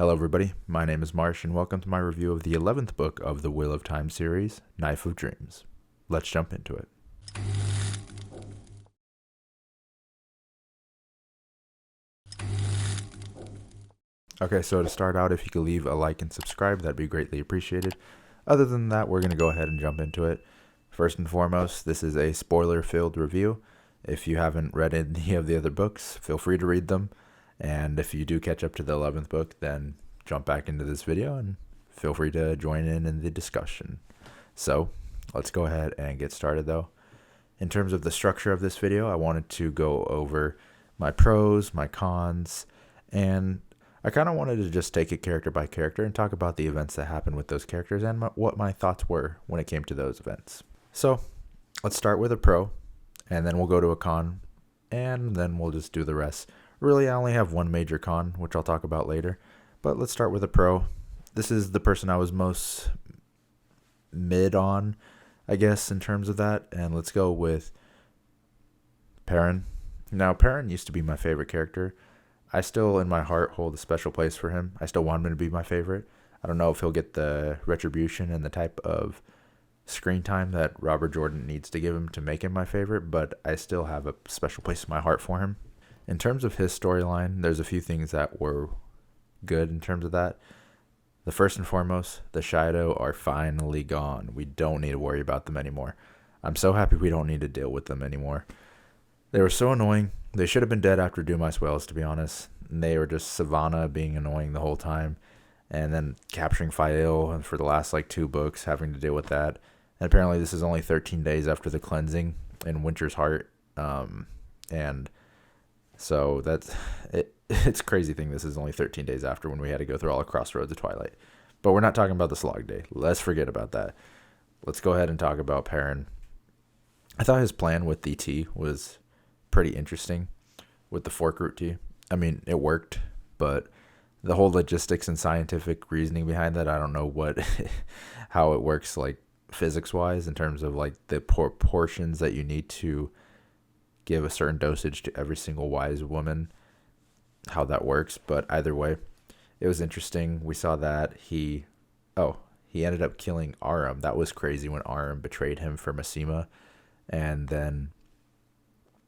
Hello, everybody. My name is Marsh, and welcome to my review of the 11th book of the Wheel of Time series, Knife of Dreams. Let's jump into it. Okay, so to start out, if you could leave a like and subscribe, that'd be greatly appreciated. Other than that, we're going to go ahead and jump into it. First and foremost, this is a spoiler-filled review. If you haven't read any of the other books, feel free to read them. And if you do catch up to the 11th book, then jump back into this video and feel free to join in the discussion. So let's go ahead and get started though. In terms of the structure of this video, I wanted to go over my pros, my cons, and I kind of wanted to just take it character by character and talk about the events that happened with those characters and what my thoughts were when it came to those events. So let's start with a pro, and then we'll go to a con, and then we'll just do the rest. Really, I only have one major con, which I'll talk about later, but let's start with a pro. This is the person I was most mid on, I guess, in terms of that, and let's go with Perrin. Now, Perrin used to be my favorite character. I still, in my heart, hold a special place for him. I still want him to be my favorite. I don't know if he'll get the retribution and the type of screen time that Robert Jordan needs to give him to make him my favorite, but I still have a special place in my heart for him. In terms of his storyline, there's a few things that were good in terms of that. The first and foremost, the Shaido are finally gone. We don't need to worry about them anymore. I'm so happy we don't need to deal with them anymore. They were so annoying. They should have been dead after Doom Ice Wells, to be honest. And they were just Savannah being annoying the whole time. And then capturing Fael, and for the last 2 books, having to deal with that. And apparently this is only 13 days after the cleansing in Winter's Heart. And so that's it. It's a crazy thing. This is only 13 days after when we had to go through all the Crossroads of Twilight. But we're not talking about the Slog Day. Let's forget about that. Let's go ahead and talk about Perrin. I thought his plan with the tea was pretty interesting with the fork root tea. I mean, it worked, but the whole logistics and scientific reasoning behind that, I don't know how it works physics wise in terms of the proportions that you need to give a certain dosage to every single wise woman, how that works. But either way, it was interesting. We saw that he ended up killing Aram. That was crazy when Aram betrayed him for Masema, and then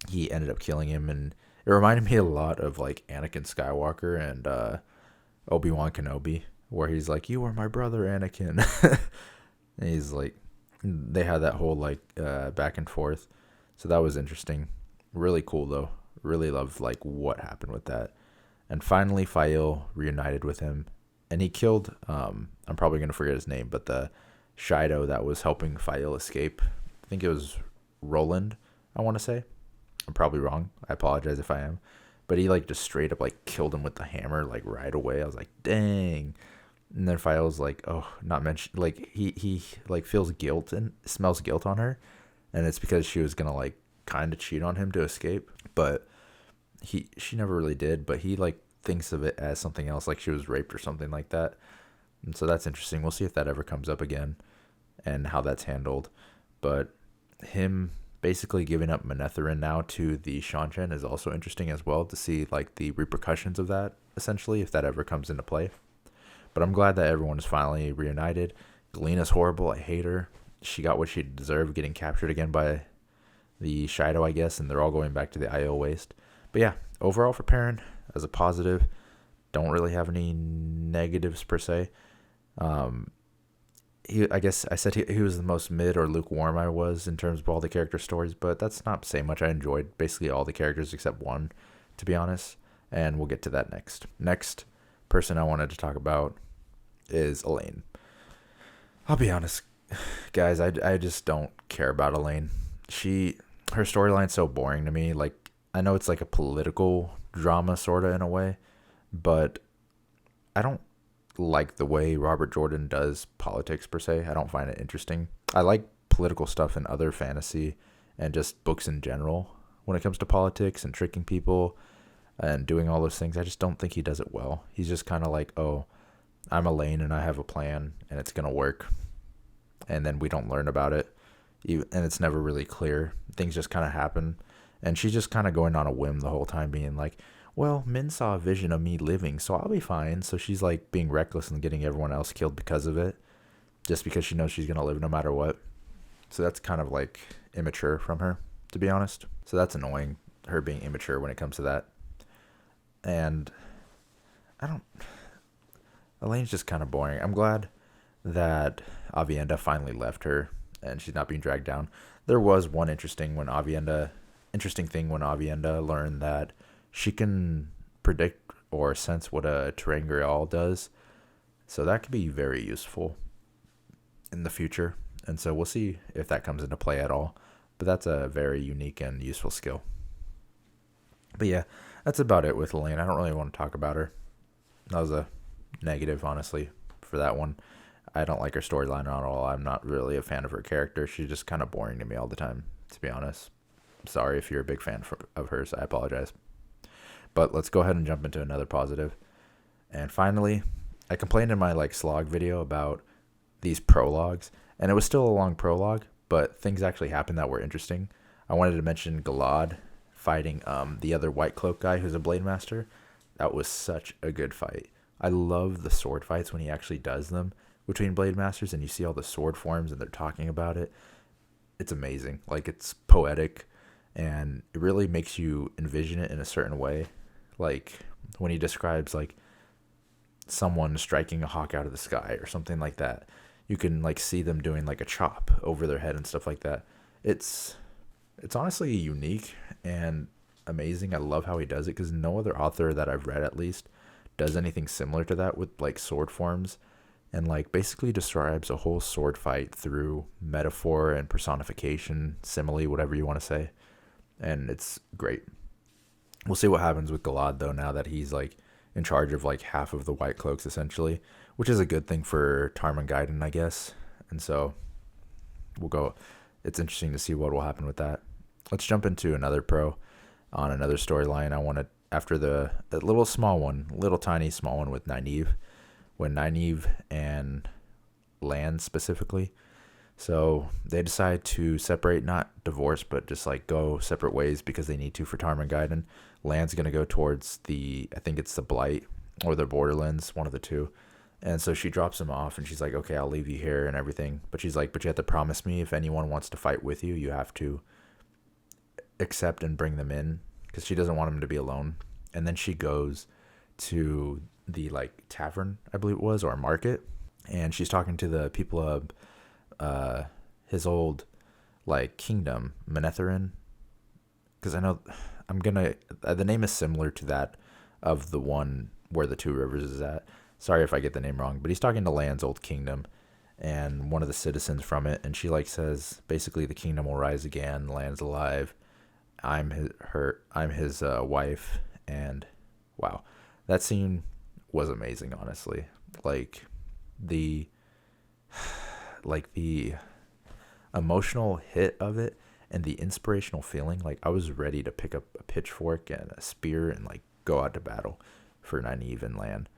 he ended up killing him, and it reminded me a lot of Anakin Skywalker and Obi-Wan Kenobi, where he's like, "You are my brother, Anakin." And he's they had that whole back and forth. So that was interesting. Really cool though. Really loved what happened with that. And finally Fael reunited with him, and he killed I'm probably gonna forget his name, but the Shaido that was helping Fael escape. I think it was Roland, I want to say. I'm probably wrong. I apologize if I am. But he just straight up killed him with the hammer right away. I was like, dang. And then Fael's not mentioned. He feels guilt and smells guilt on her, and it's because she was gonna kind of cheat on him to escape, but she never really did. But he thinks of it as something else, she was raped or something like that. And so that's interesting. We'll see if that ever comes up again and how that's handled. But him basically giving up Manetheren now to the Seanchan is also interesting as well, to see the repercussions of that, essentially, if that ever comes into play. But I'm glad that everyone is finally reunited. Galena's horrible. I hate her. She got what she deserved, getting captured again by the Shaido, I guess, and they're all going back to the Aiel Waste. But yeah, overall for Perrin, as a positive, don't really have any negatives per se. I guess I said he was the most mid or lukewarm I was in terms of all the character stories, but that's not saying much. I enjoyed basically all the characters except one, to be honest, and we'll get to that next. Next person I wanted to talk about is Elaine. I'll be honest, guys, I just don't care about Elaine. Her storyline's so boring to me. I know it's a political drama sorta in a way, but I don't like the way Robert Jordan does politics per se. I don't find it interesting. I like political stuff in other fantasy and just books in general when it comes to politics and tricking people and doing all those things. I just don't think he does it well. He's just kind of oh, I'm Elaine and I have a plan and it's gonna work, and then we don't learn about it, and it's never really clear. Things just kind of happen, and she's just kind of going on a whim the whole time, being well, Min saw a vision of me living, so I'll be fine. So she's like being reckless and getting everyone else killed because of it, just because she knows she's gonna live no matter what. So that's kind of like immature from her, to be honest. So that's annoying, her being immature when it comes to that. And I don't. Elaine's just kind of boring. I'm glad that Avienda finally left her and she's not being dragged down. There was one interesting thing when Avienda learned that she can predict or sense what a ter'angreal does. So that could be very useful in the future. And so we'll see if that comes into play at all. But that's a very unique and useful skill. But yeah, that's about it with Elaine. I don't really want to talk about her. That was a negative, honestly, for that one. I don't like her storyline at all. I'm not really a fan of her character. She's just kind of boring to me all the time, to be honest. Sorry if you're a big fan of hers. I apologize. But let's go ahead and jump into another positive. And finally, I complained in my slog video about these prologues, and it was still a long prologue, but things actually happened that were interesting. I wanted to mention Galad fighting the other White Cloak guy who's a Blade Master. That was such a good fight. I love the sword fights when he actually does them between Blade Masters, and you see all the sword forms and they're talking about it. It's amazing. It's poetic, and it really makes you envision it in a certain way. Like when he describes someone striking a hawk out of the sky or something like that, you can see them doing a chop over their head and stuff like that. It's honestly unique and amazing. I love how he does it because no other author that I've read, at least, does anything similar to that with sword forms, and basically describes a whole sword fight through metaphor and personification, simile, whatever you want to say. And it's great. We'll see what happens with Galad though, now that he's in charge of half of the White Cloaks essentially, which is a good thing for Tarmangaiden, I guess. And so we'll go. It's interesting to see what will happen with that. Let's jump into another pro on another storyline. I want to, after the little tiny small one with Nynaeve, when Nynaeve and Lan specifically. So they decide to separate, not divorce, but just go separate ways because they need to for Tarmangaiden. Lan's going to go towards I think it's the Blight or the Borderlands, one of the two. And so she drops him off and she's like, okay, I'll leave you here and everything. But she's like, but you have to promise me if anyone wants to fight with you, you have to accept and bring them in, because she doesn't want him to be alone. And then she goes to the tavern, I believe it was, or market, and she's talking to the people of his old kingdom, Manetheren, because I know the name is similar to that of the one where the Two Rivers is at. Sorry if I get the name wrong, but he's talking to Lan's old kingdom and one of the citizens from it, and she says basically the kingdom will rise again, Lan's alive, I'm his wife. And wow, that scene was amazing, honestly. The the emotional hit of it and the inspirational feeling, I was ready to pick up a pitchfork and a spear and go out to battle for Nynaeve and Lan.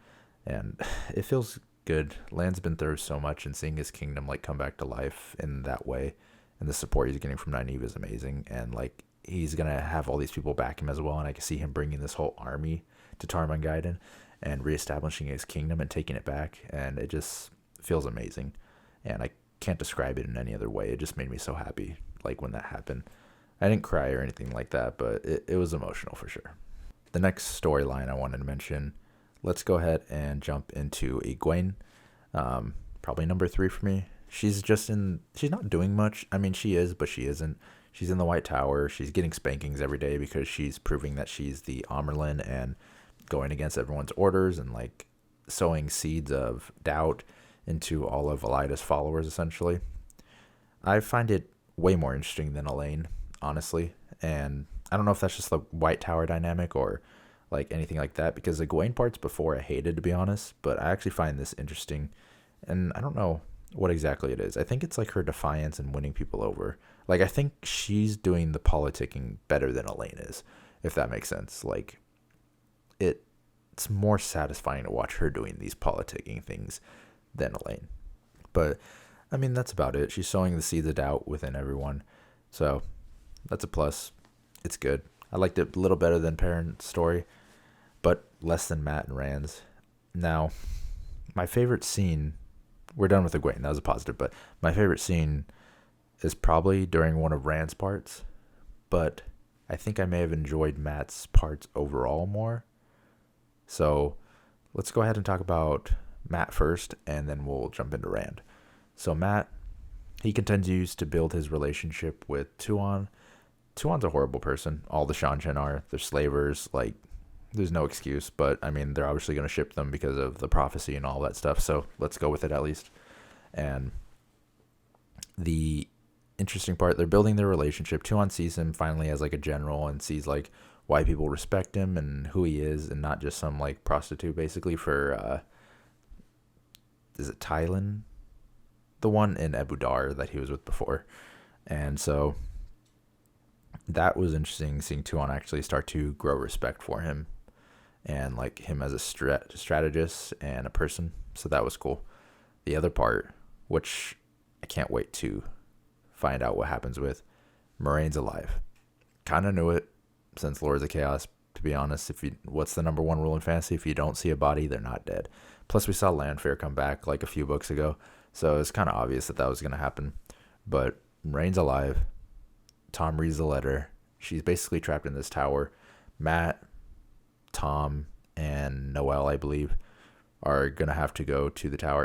And it feels good. Lan's been through so much, and seeing his kingdom come back to life in that way, and the support he's getting from Nynaeve is amazing. And he's gonna have all these people back him as well, and I can see him bringing this whole army to Tarmangaiden and reestablishing his kingdom and taking it back, and it just feels amazing. And I can't describe it in any other way. It just made me so happy when that happened. I didn't cry or anything like that, but it was emotional for sure. The next storyline I wanted to mention, let's go ahead and jump into Egwene. Probably number 3 for me. She's not doing much. I mean, she is, but she isn't. She's in the White Tower. She's getting spankings every day because she's proving that she's the Amyrlin and going against everyone's orders and sowing seeds of doubt into all of Elida's followers, essentially. I find it way more interesting than Elaine, honestly. And I don't know if that's just the White Tower dynamic or anything like that, because the Egwene parts before I hated, to be honest, but I actually find this interesting. And I don't know what exactly it is. I think it's her defiance and winning people over. I think she's doing the politicking better than Elaine is, if that makes sense. It's more satisfying to watch her doing these politicking things than Elaine. But I mean, that's about it. She's sowing the seeds of doubt within everyone, so that's a plus. It's good. I liked it a little better than Perrin's story. but less than Mat and Rand's. Now, my favorite scene, we're done with Egwene, that was a positive, but my favorite scene is probably during one of Rand's parts, but I think I may have enjoyed Mat's parts overall more. So let's go ahead and talk about Mat first, and then we'll jump into Rand. So Mat, he continues to build his relationship with Tuon. Tuon's a horrible person. All the Seanchan are. They're slavers. Like, there's no excuse. But, I mean, they're obviously going to ship them because of the prophecy and all that stuff. So let's go with it at least. And the interesting part, they're building their relationship. Tuon sees him finally as, like, a general and sees, like, why people respect him and who he is and not just some, like, prostitute, basically, for, is it Tylan? The one in Ebu Dar that he was with before. And so that was interesting, seeing Tuon actually start to grow respect for him and like him as a strategist and a person. So that was cool. The other part, which I can't wait to find out what happens with, Moiraine's alive. Kind of knew it since Lords of Chaos, to be honest. What's the number one rule in fantasy? If you don't see a body, they're not dead. Plus, we saw Lanfear come back like a few books ago, so it's kind of obvious that was going to happen. But Moiraine's alive. Tom reads the letter. She's basically trapped in this tower. Mat, Tom, and Noelle, I believe, are going to have to go to the tower.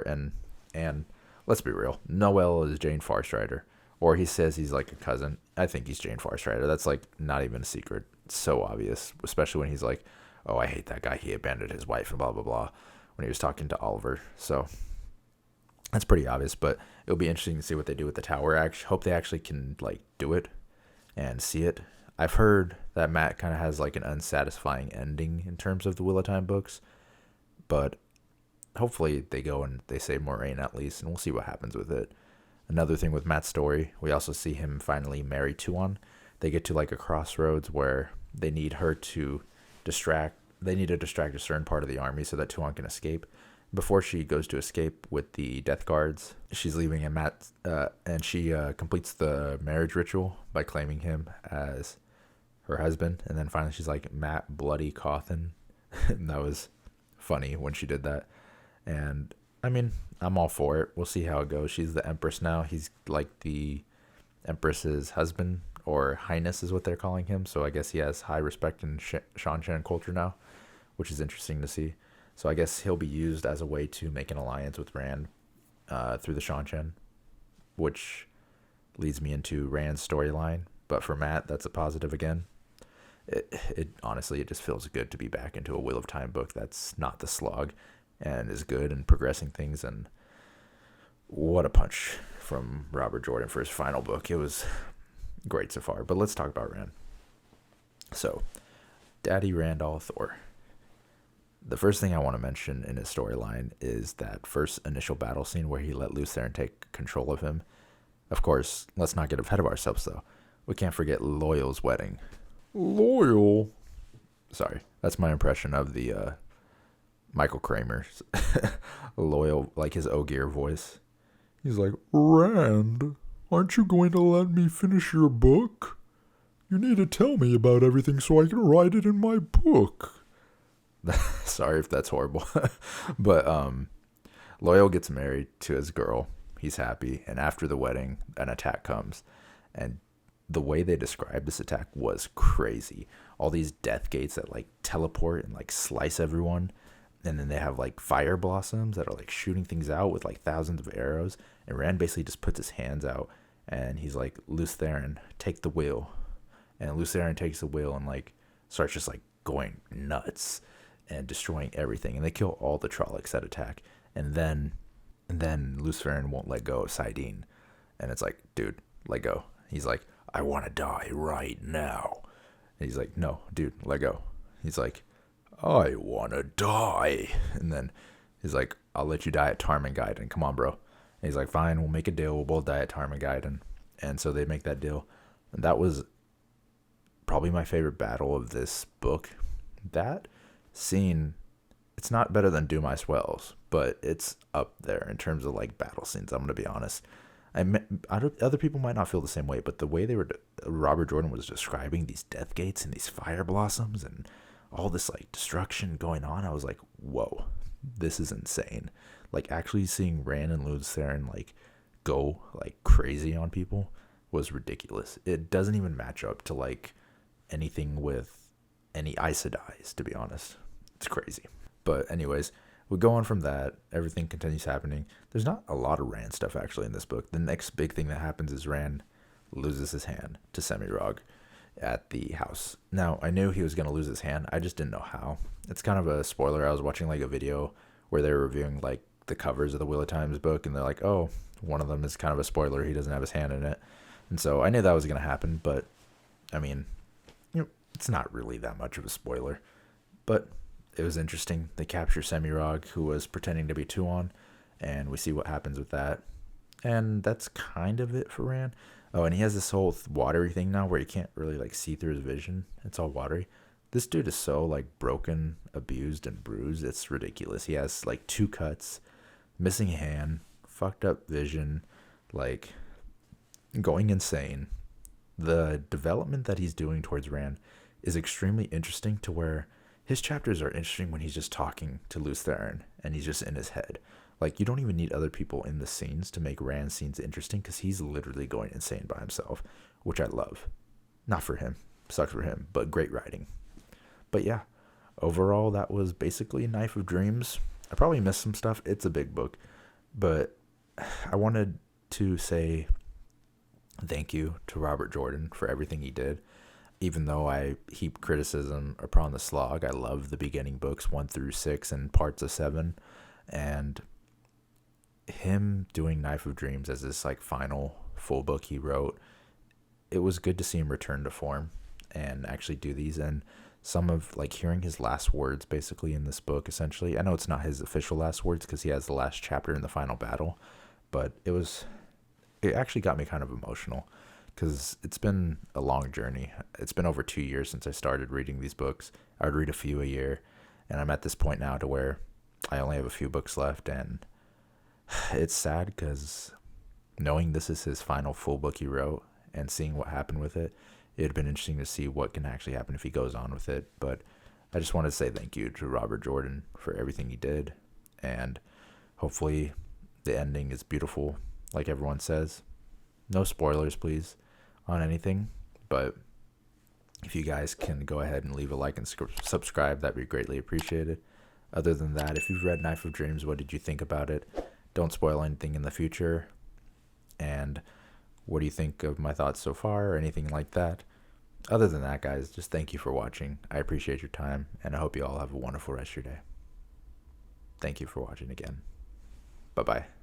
And let's be real, Noelle is Jane Farstrider. Or he says he's like a cousin. I think he's Jane Farstrider. That's like not even a secret. It's so obvious, especially when he's like, oh, I hate that guy. He abandoned his wife and blah, blah, blah, when he was talking to Oliver. So that's pretty obvious, but it'll be interesting to see what they do with the tower. I hope they actually can like do it and see it. I've heard that Mat kind of has like an unsatisfying ending in terms of the Wheel of Time books, but hopefully they go and they save Moiraine at least, and we'll see what happens with it. Another thing with Mat's story, we also see him finally marry Tuon. They get to like a crossroads where they need her to distract. They need to distract a certain part of the army so that Tuon can escape. Before she goes to escape with the Death Guards, she's leaving, and she completes the marriage ritual by claiming him as her husband. And then finally she's like, Mat Bloody Cawthon. And that was funny when she did that. And I mean, I'm all for it. We'll see how it goes. She's the Empress now. He's like the Empress's husband, or Highness is what they're calling him. So I guess he has high respect in Seanchan culture now, which is interesting to see. So I guess he'll be used as a way to make an alliance with Rand through the Seanchan, which leads me into Rand's storyline. But for Mat, that's a positive again. It honestly, it just feels good to be back into a Wheel of Time book that's not the slog and is good and progressing things. And what a punch from Robert Jordan for his final book. It was great so far. But let's talk about Rand. So, Daddy Rand al'Thor. The first thing I want to mention in his storyline is that first initial battle scene where he let Luthien take control of him. Of course, let's not get ahead of ourselves, though. We can't forget Loyal's wedding. Loyal? Sorry, that's my impression of the Michael Kramer's Loyal, like his Ogier voice. He's like, Rand, aren't you going to let me finish your book? You need to tell me about everything so I can write it in my book. Sorry if that's horrible. But Loyal gets married to his girl. He's happy. And after the wedding, an attack comes. And the way they described this attack was crazy. All these death gates that like teleport and like slice everyone. And then they have like fire blossoms that are like shooting things out with like thousands of arrows. And Rand basically just puts his hands out and he's like, Luthien, take the wheel. And Luthien takes the wheel and like starts just like going nuts and destroying everything. And they kill all the Trollocs that attack. And then Luthien won't let go of Saidin. And it's like, dude, let go. He's like, I want to die right now. And he's like, no, dude, let go. He's like, I want to die. And then he's like, I'll let you die at Tarmangaiden. Come on, bro. And he's like, fine, we'll make a deal. We'll both die at Tarmangaiden. And so they make that deal. And that was probably my favorite battle of this book. That scene, it's not better than Doom Ice Wells, but it's up there in terms of like battle scenes. I'm going to be honest. Other people might not feel the same way, but the way Robert Jordan was describing these death gates and these fire blossoms and all this like destruction going on, I was like, whoa, this is insane. Like actually seeing Rand and Luz Theron like go like crazy on people was ridiculous. It doesn't even match up to like anything with any Aes Sedais, to be honest. It's crazy. But anyways, we go on from that. Everything continues happening. There's not a lot of Rand stuff actually in this book. The next big thing that happens is Rand loses his hand to Semirog at the house. Now, I knew he was going to lose his hand. I just didn't know how. It's kind of a spoiler. I was watching like a video where they were reviewing like the covers of the Wheel of Times book, and they're like, oh, one of them is kind of a spoiler. He doesn't have his hand in it. And so I knew that was going to happen, but I mean, it's not really that much of a spoiler. But it was interesting. They capture Semirog, who was pretending to be Tuon, and we see what happens with that. And that's kind of it for Rand. Oh, and he has this whole watery thing now where you can't really like see through his vision. It's all watery. This dude is so like broken, abused, and bruised. It's ridiculous. He has like 2 cuts, missing a hand, fucked up vision, like going insane. The development that he's doing towards Rand is extremely interesting, to where his chapters are interesting when he's just talking to Luz Theron and he's just in his head. Like, you don't even need other people in the scenes to make Rand's scenes interesting, because he's literally going insane by himself, which I love. Not for him. Sucks for him, but great writing. But yeah, overall, that was basically Knife of Dreams. I probably missed some stuff. It's a big book. But I wanted to say thank you to Robert Jordan for everything he did. Even though I heap criticism upon the slog, I love the beginning books 1 through 6 and parts of 7. And him doing Knife of Dreams as this like final full book he wrote, it was good to see him return to form and actually do these. And some of like hearing his last words basically in this book, essentially, I know it's not his official last words because he has the last chapter in the final battle, but it actually got me kind of emotional, because it's been a long journey. It's been over 2 years since I started reading these books. I would read a few a year, and I'm at this point now to where I only have a few books left, and it's sad because knowing this is his final full book he wrote and seeing what happened with it, it'd been interesting to see what can actually happen if he goes on with it. But I just wanted to say thank you to Robert Jordan for everything he did, and hopefully the ending is beautiful, like everyone says. No spoilers, please, on anything, but if you guys can go ahead and leave a like and subscribe, that'd be greatly appreciated. Other than that, if you've read Knife of Dreams, what did you think about it? Don't spoil anything in the future. And what do you think of my thoughts so far, or anything like that? Other than that, guys, just thank you for watching. I appreciate your time, and I hope you all have a wonderful rest of your day. Thank you for watching again. Bye-bye.